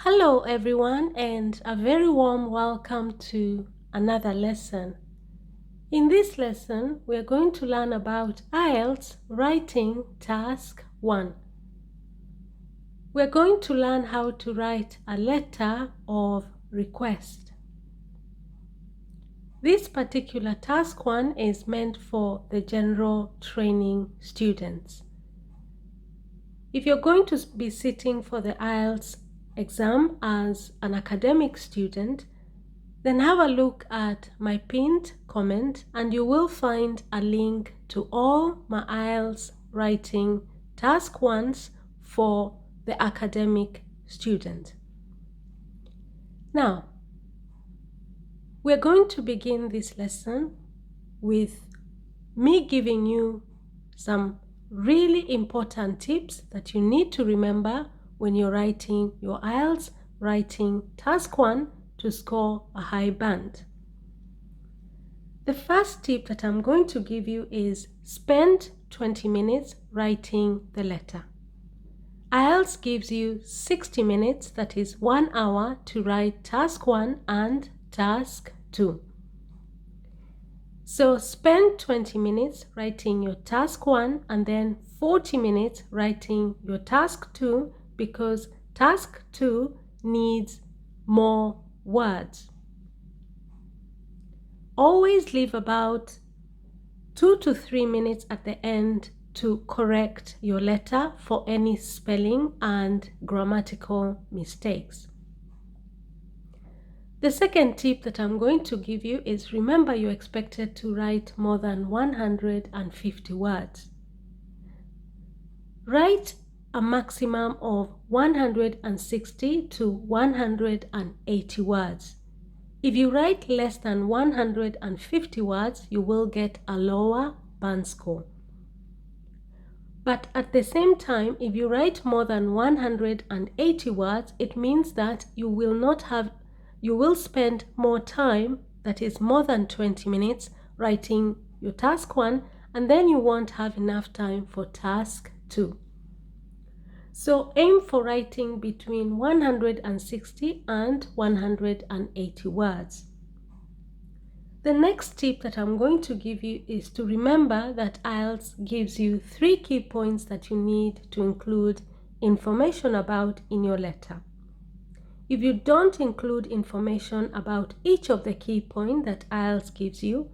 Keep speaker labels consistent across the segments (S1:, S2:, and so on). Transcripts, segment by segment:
S1: Hello everyone, and a very warm welcome to another lesson. In this lesson, we are going to learn about IELTS Writing Task 1. We are going to learn how to write a letter of request. This particular task 1 is meant for the general training students. If you're going to be sitting for the IELTS exam as an academic student, then have a look at my pinned comment and you will find a link to all my IELTS writing task 1s for the academic student. Now, we're going to begin this lesson with me giving you some really important tips that you need to remember when you're writing your IELTS writing task 1 to score a high band. The first tip that I'm going to give you is spend 20 minutes writing the letter. IELTS gives you 60 minutes, that is 1 hour, to write task 1 and task 2. So spend 20 minutes writing your task 1 and then 40 minutes writing your task 2, because task 2 needs more words. Always leave about 2 to 3 minutes at the end to correct your letter for any spelling and grammatical mistakes. The second tip that I'm going to give you is remember you're expected to write more than 150 words. Write a maximum of 160 to 180 words. If you write less than 150 words, you will get a lower band score. But at the same time, if you write more than 180 words, it means that you will spend more time, that is more than 20 minutes, writing your task 1, and then you won't have enough time for task 2. So aim for writing between 160 and 180 words. The next tip that I'm going to give you is to remember that IELTS gives you 3 key points that you need to include information about in your letter. If you don't include information about each of the key points that IELTS gives you,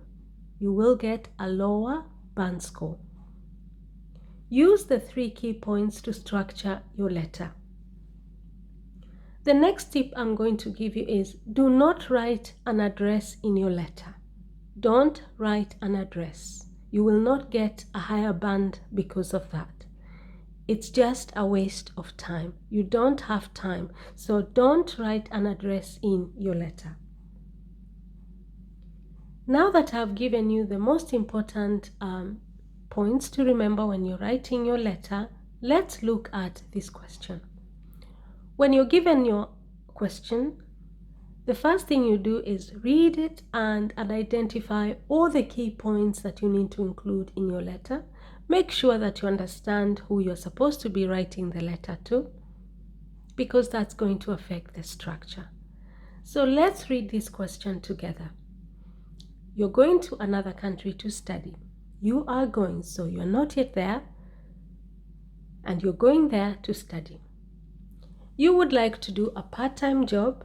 S1: you will get a lower band score. Use the 3 key points to structure your letter. The next tip I'm going to give you is do not write an address in your letter. Don't write an address. You will not get a higher band because of that. It's just a waste of time. You don't have time, so don't write an address in your letter. Now that I've given you the most important points to remember when you're writing your letter, let's look at this question. When you're given your question, the first thing you do is read it and identify all the key points that you need to include in your letter. Make sure that you understand who you're supposed to be writing the letter to, because that's going to affect the structure. So let's read this question together. You're going to another country to study. You are going, so you're not yet there, and you're going there to study. You would like to do a part-time job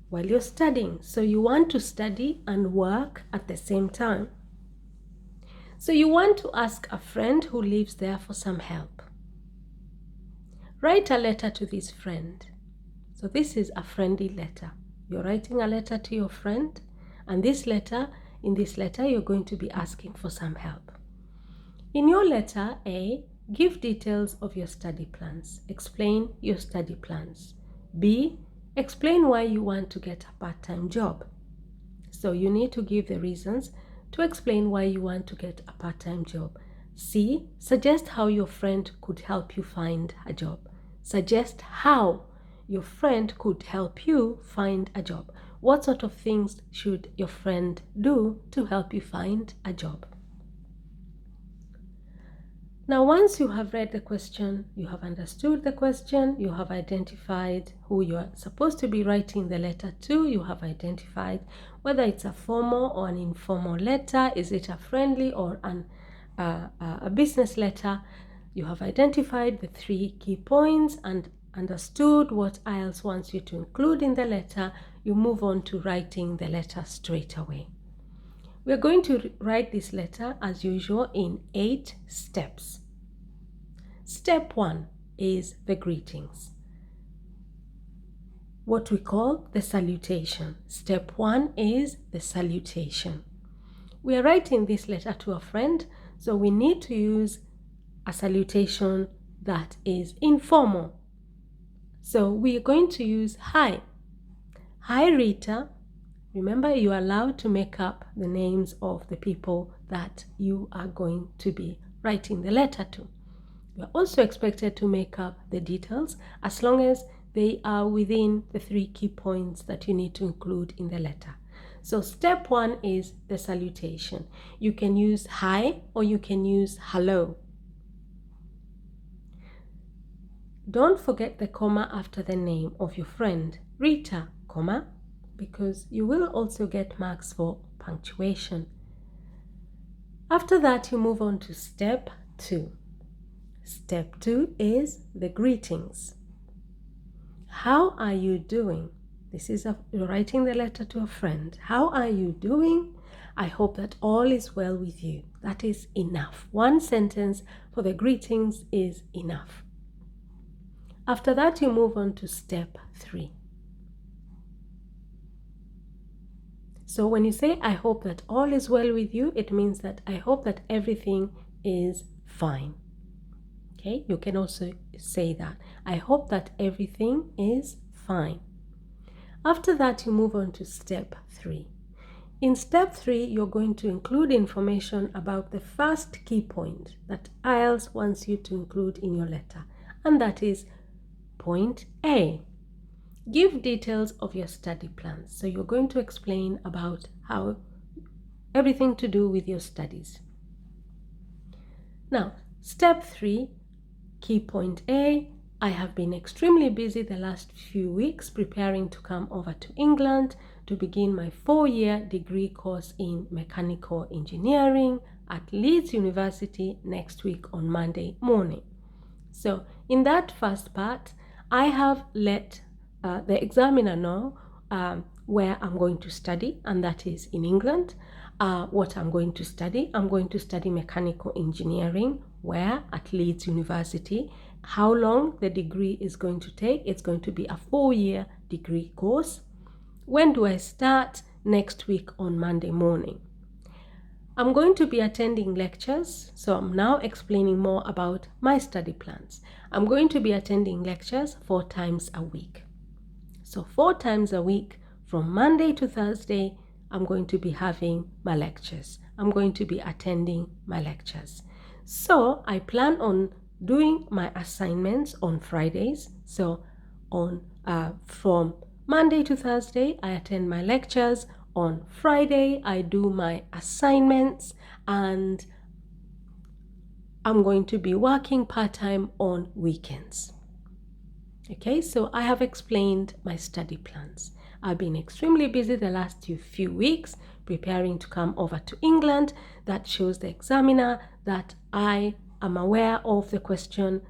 S1: while you're studying, so you want to study and work at the same time. So you want to ask a friend who lives there for some help. Write a letter to this friend. So this is a friendly letter. You're writing a letter to your friend, and in this letter you're going to be asking for some help. In your letter, A, give details of your study plans. Explain your study plans. B, explain why you want to get a part-time job. So you need to give the reasons to explain why you want to get a part-time job. C, suggest how your friend could help you find a job. Suggest how your friend could help you find a job. What sort of things should your friend do to help you find a job? Now, once you have read the question, you have understood the question, you have identified who you are supposed to be writing the letter to, you have identified whether it's a formal or an informal letter, is it a friendly or a business letter, you have identified the 3 key points and understood what IELTS wants you to include in the letter, you move on to writing the letter straight away. We're going to write this letter as usual in 8 steps. Step 1 is the greetings, what we call the salutation. Step 1 is the salutation. We are writing this letter to a friend, so we need to use a salutation that is informal. So we are going to use hi. Hi Rita. Remember, you are allowed to make up the names of the people that you are going to be writing the letter to. You are also expected to make up the details as long as they are within the 3 key points that you need to include in the letter. So step 1 is the salutation. You can use hi or you can use hello. Don't forget the comma after the name of your friend, Rita, comma, because you will also get marks for punctuation. After that, you move on to step 2. Step 2 is the greetings. How are you doing? This is you're writing the letter to a friend. How are you doing? I hope that all is well with you. That is enough. 1 sentence for the greetings is enough. After that, you move on to step 3. So when you say, I hope that all is well with you, it means that I hope that everything is fine. Okay, you can also say that. I hope that everything is fine. After that, you move on to step 3. In step 3, you're going to include information about the first key point that IELTS wants you to include in your letter, and that is point A. Give details of your study plans. So you're going to explain about how everything to do with your studies. Now, step 3, key point A. I have been extremely busy the last few weeks preparing to come over to England to begin my 4-year degree course in mechanical engineering at Leeds University next week on Monday morning. So in that first part, I have let the examiner know where I'm going to study, and that is in England. What I'm going to study. I'm going to study mechanical engineering. Where? At Leeds University. How long the degree is going to take. It's going to be a 4-year degree course. When do I start? Next week on Monday morning. I'm going to be attending lectures, so I'm now explaining more about my study plans. I'm going to be attending lectures 4 times a week. So 4 times a week, from Monday to Thursday, I'm going to be having my lectures. I'm going to be attending my lectures. So I plan on doing my assignments on Fridays. So from Monday to Thursday, I attend my lectures. On Friday, I do my assignments, and I'm going to be working part-time on weekends. Okay, so I have explained my study plans. I've been extremely busy the last few weeks preparing to come over to England. That shows the examiner that I am aware of the question,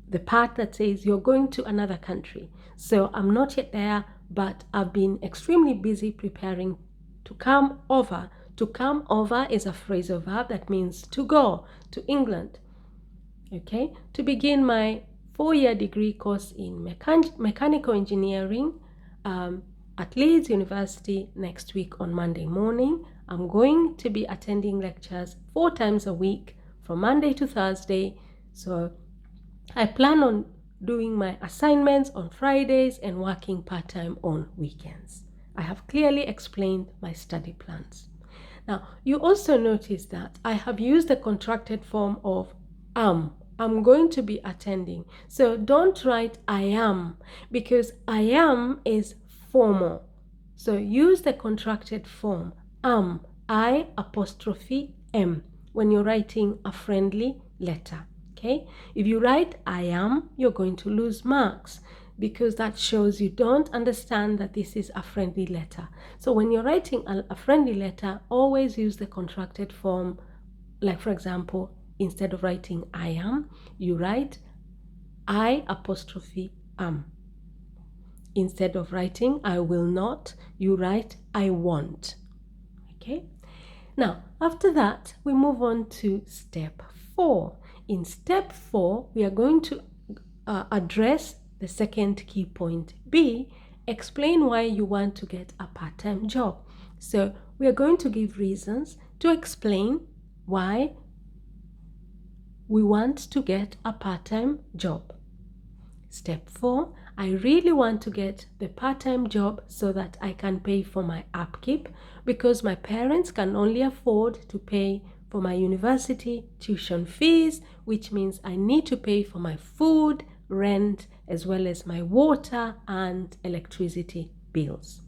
S1: the part that says you're going to another country. So I'm not yet there, but I've been extremely busy preparing to come over. To come over is a phrasal verb that means to go to England. Okay, to begin my 4-year degree course in mechanical engineering at Leeds University next week on Monday morning. I'm going to be attending lectures 4 times a week from Monday to Thursday. So I plan on doing my assignments on Fridays and working part-time on weekends. I have clearly explained my study plans. Now, you also notice that I have used the contracted form of am. I'm going to be attending. So don't write I am, because I am is formal. So use the contracted form am, I apostrophe am, when you're writing a friendly letter. Okay, if you write I am, you're going to lose marks because that shows you don't understand that this is a friendly letter. So when you're writing a friendly letter, always use the contracted form. Like for example, instead of writing I am, you write I apostrophe am. Instead of writing I will not, you write I want. Okay. Now, after that, we move on to step 4. In step 4, we are going to address the second key point. B, explain why you want to get a part-time job. So, we are going to give reasons to explain why we want to get a part-time job. Step 4, I really want to get the part-time job so that I can pay for my upkeep because my parents can only afford to pay for my university tuition fees, which means I need to pay for my food, rent, as well as my water and electricity bills.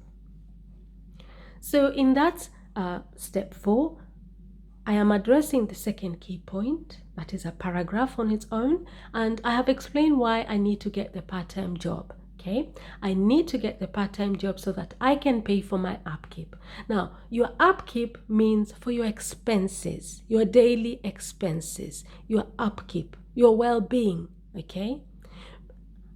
S1: So in that step 4, I am addressing the second key point, that is a paragraph on its own, and I have explained why I need to get the part-time job. Okay, I need to get the part-time job so that I can pay for my upkeep. Now, your upkeep means for your expenses, your daily expenses, your upkeep, your well-being, okay?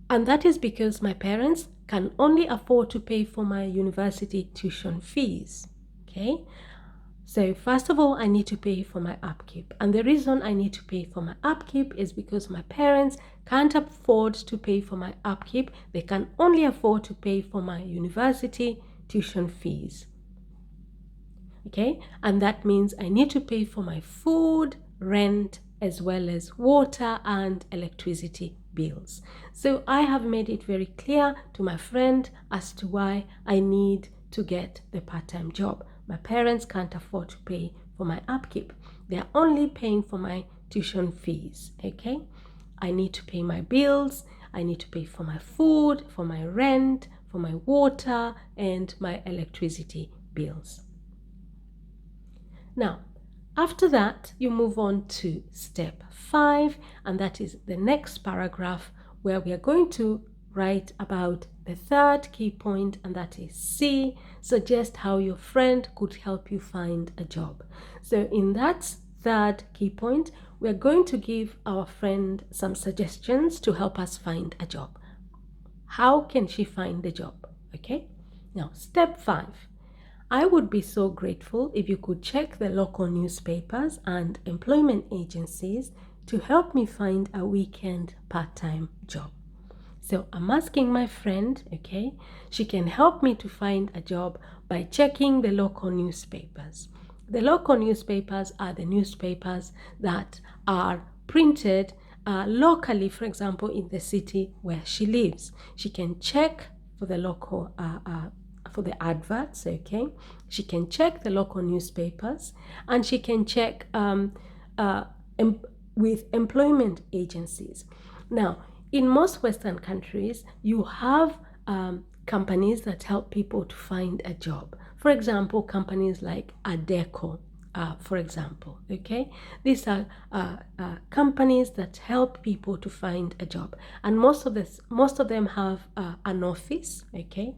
S1: And that is because my parents can only afford to pay for my university tuition fees, okay? So first of all, I need to pay for my upkeep. And the reason I need to pay for my upkeep is because my parents can't afford to pay for my upkeep. They can only afford to pay for my university tuition fees. Okay, and that means I need to pay for my food, rent, as well as water and electricity bills. So I have made it very clear to my friend as to why I need to get the part-time job. My parents can't afford to pay for my upkeep. They are only paying for my tuition fees, okay? I need to pay my bills. I need to pay for my food, for my rent, for my water, and my electricity bills. Now, after that, you move on to step 5, and that is the next paragraph where we are going to write about the third key point, and that is C, suggest how your friend could help you find a job. So in that third key point, we are going to give our friend some suggestions to help us find a job. How can she find a job? Okay. Now, step 5. I would be so grateful if you could check the local newspapers and employment agencies to help me find a weekend part-time job. So I'm asking my friend, okay, she can help me to find a job by checking the local newspapers. The local newspapers are the newspapers that are printed locally, for example, in the city where she lives. She can check for the local for the adverts, okay? She can check the local newspapers, and she can check with employment agencies. Now, in most Western countries, you have companies that help people to find a job. For example, companies like Adecco, for example, okay? These are companies that help people to find a job. And most of them have an office, okay,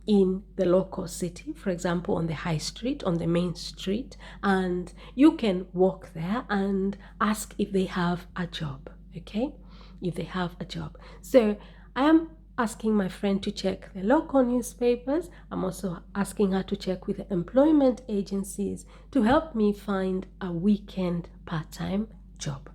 S1: in the local city, for example, on the high street, on the main street, and you can walk there and ask if they have a job, okay? If they have a job. So I am asking my friend to check the local newspapers. I'm also asking her to check with the employment agencies to help me find a weekend part-time job.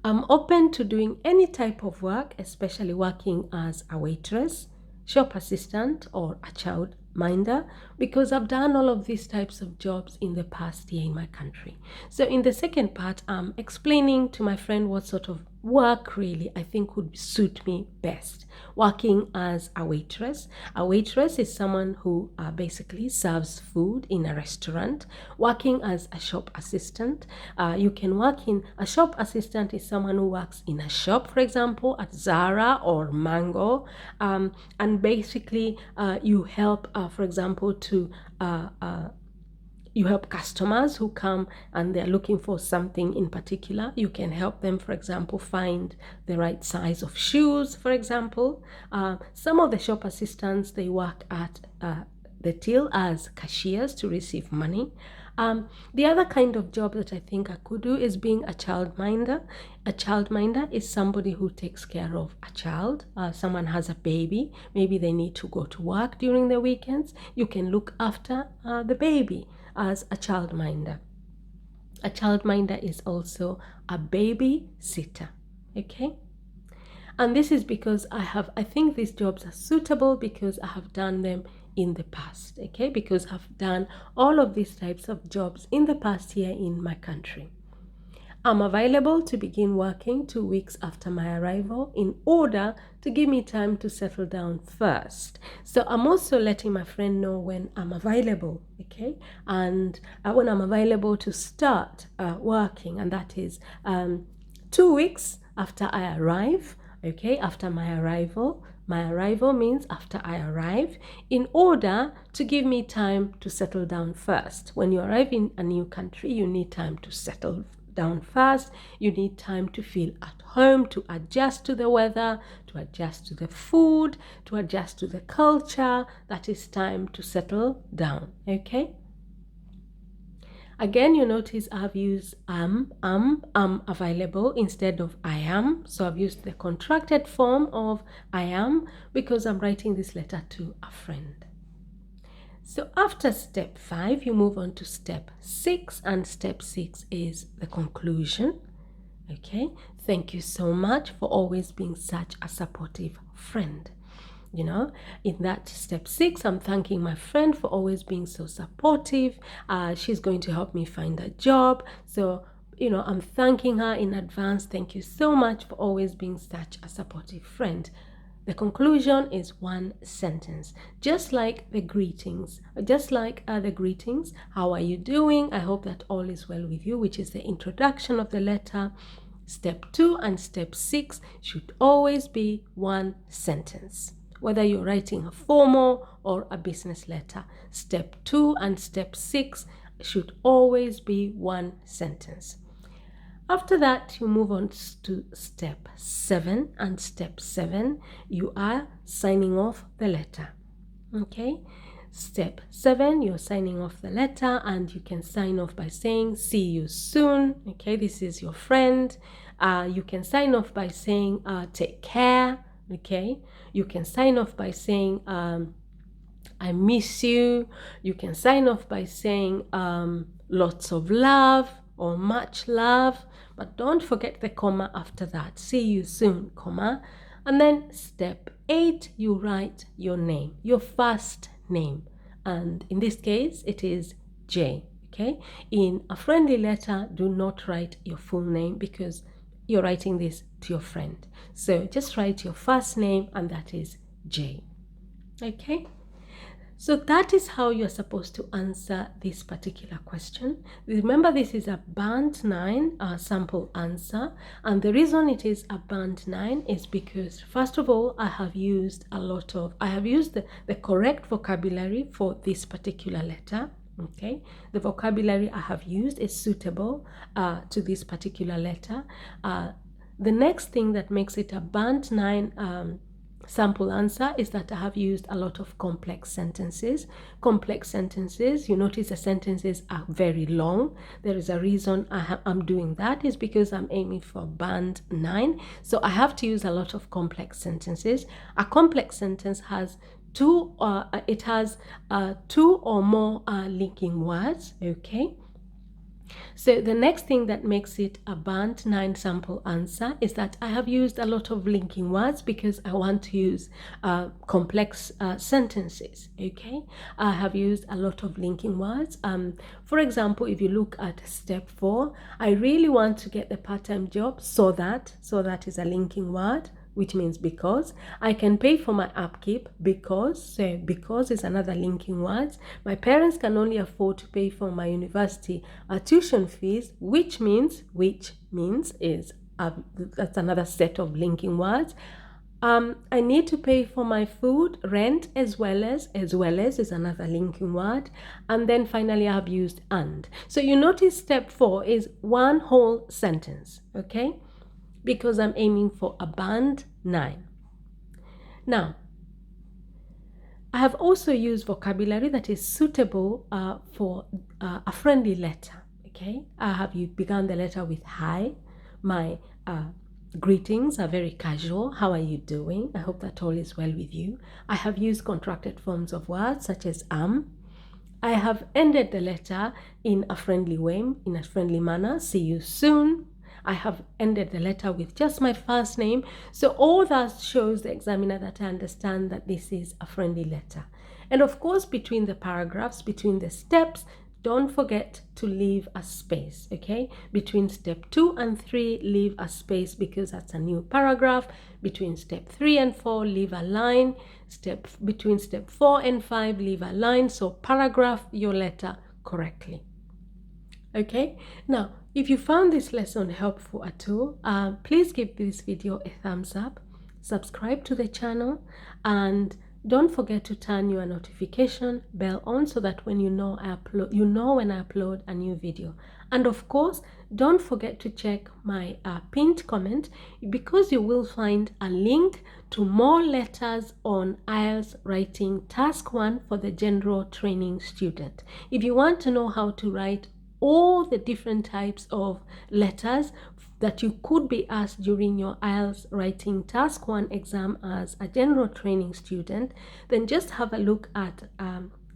S1: I'm open to doing any type of work, especially working as a waitress, shop assistant, or a child minder, because I've done all of these types of jobs in the past year in my country. So in the second part, I'm explaining to my friend what sort of work really I think would suit me best. Working as a waitress. A waitress is someone who basically serves food in a restaurant. Working as a shop assistant. You can work in a shop assistant is someone who works in a shop, for example, at Zara or Mango. And basically you help, for example, to you help customers who come and they're looking for something in particular. You can help them, for example, find the right size of shoes, for example. Some of the shop assistants, they work at the till as cashiers to receive money. The other kind of job that I think I could do is being a childminder. A childminder is somebody who takes care of a child. Someone has a baby. Maybe they need to go to work during the weekends. You can look after the baby as a childminder. A childminder is also a baby sitter. Okay? And this is because I think these jobs are suitable because I have done them in the past, okay? Because I've done all of these types of jobs in the past here in my country. I'm available to begin working 2 weeks after my arrival in order to give me time to settle down first. So I'm also letting my friend know when I'm available, okay? And when I'm available to start working, and that is 2 weeks after I arrive, okay? After my arrival. My arrival means after I arrive, in order to give me time to settle down first. When you arrive in a new country, you need time to settle down first. You need time to feel at home, to adjust to the weather, to adjust to the food, to adjust to the culture. That is time to settle down, okay? Again, you notice I've used am available instead of I am. So I've used the contracted form of I am because I'm writing this letter to a friend. So after step 5, you move on to step 6, and step 6 is the conclusion. Okay, thank you so much for always being such a supportive friend. You know, in that step 6, I'm thanking my friend for always being so supportive. She's going to help me find a job. So, you know, I'm thanking her in advance. Thank you so much for always being such a supportive friend. The conclusion is one sentence, just like the greetings. How are you doing? I hope that all is well with you, which is the introduction of the letter. Step 2 and step 6 should always be one sentence, whether you're writing a formal or a business letter. Step 2 and step 6 should always be one sentence. After that, you move on to step 7, and step 7, you are signing off the letter. Okay? Step 7, you're signing off the letter, and you can sign off by saying, see you soon. Okay, this is your friend. You can sign off by saying, take care. Okay, you can sign off by saying, I miss you. You can sign off by saying, lots of love or much love. But don't forget the comma after that. See you soon, comma. And then step 8, you write your name, your first name. And in this case, it is J. Okay. In a friendly letter, do not write your full name because you're writing this to your friend. So just write your first name, and that is J. Okay. So that is how you're supposed to answer this particular question. Remember, this is a band 9 sample answer, and the reason it is a band 9 is because, first of all, I have used the correct vocabulary for this particular letter. Okay, the vocabulary I have used is suitable to this particular letter. The next thing that makes it a band 9 sample answer is that I have used a lot of complex sentences. Complex sentences, you notice the sentences are very long. There is a reason I'm doing that, is because I'm aiming for band 9. So I have to use a lot of complex sentences. A complex sentence has two or more linking words. Okay. So the next thing that makes it a band 9 sample answer is that I have used a lot of linking words because I want to use complex sentences. Okay, I have used a lot of linking words. For example, if you look at step 4, I really want to get the part-time job, so that is a linking word, which means because. I can pay for my upkeep because, so because is another linking word. My parents can only afford to pay for my university tuition fees, which means is that's another set of linking words. I need to pay for my food, rent, as well as is another linking word. And then finally, I have used and. So you notice step 4 is one whole sentence, okay? Because I'm aiming for a band 9. Now, I have also used vocabulary that is suitable for a friendly letter, okay? I have begun the letter with hi. My greetings are very casual. How are you doing? I hope that all is well with you. I have used contracted forms of words such as am. I have ended the letter in a friendly way, in a friendly manner. See you soon. I have ended the letter with just my first name. So all that shows the examiner that I understand that this is a friendly letter. And of course, between the paragraphs, between the steps, don't forget to leave a space, okay? Between step 2 and 3, leave a space because that's a new paragraph. Between step 3 and 4, leave a line. Between step 4 and 5, leave a line. So paragraph your letter correctly. Okay, now if you found this lesson helpful at all, please give this video a thumbs up, subscribe to the channel, and don't forget to turn your notification bell on so that when when I upload a new video. And of course, don't forget to check my pinned comment because you will find a link to more letters on IELTS writing task 1 for the general training student. If you want to know how to write all the different types of letters that you could be asked during your IELTS writing task 1 exam as a general training student, then just have a look at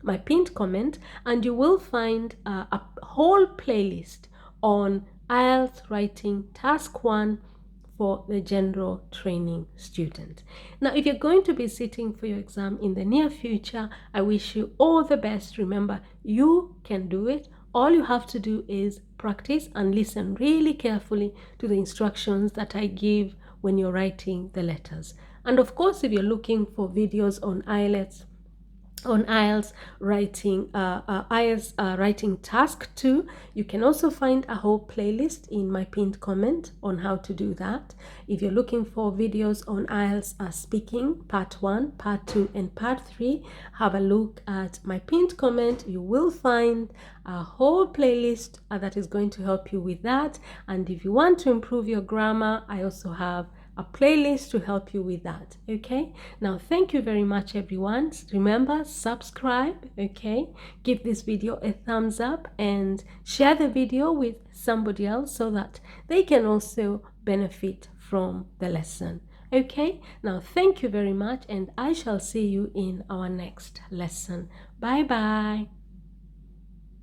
S1: my pinned comment and you will find a whole playlist on IELTS writing task 1 for the general training student. Now, if you're going to be sitting for your exam in the near future, I wish you all the best. Remember, you can do it. All you have to do is practice and listen really carefully to the instructions that I give when you're writing the letters. And of course, if you're looking for videos on IELTS writing writing task 2, you can also find a whole playlist in my pinned comment on how to do that. If you're looking for videos on IELTS speaking part 1, part 2 and part 3, have a look at my pinned comment. You will find a whole playlist that is going to help you with that. And if you want to improve your grammar, I also have a playlist to help you with that. Okay, now thank you very much everyone. Remember, subscribe, okay, give this video a thumbs up and share the video with somebody else so that they can also benefit from the lesson. Okay, now thank you very much and I shall see you in our next lesson. Bye bye.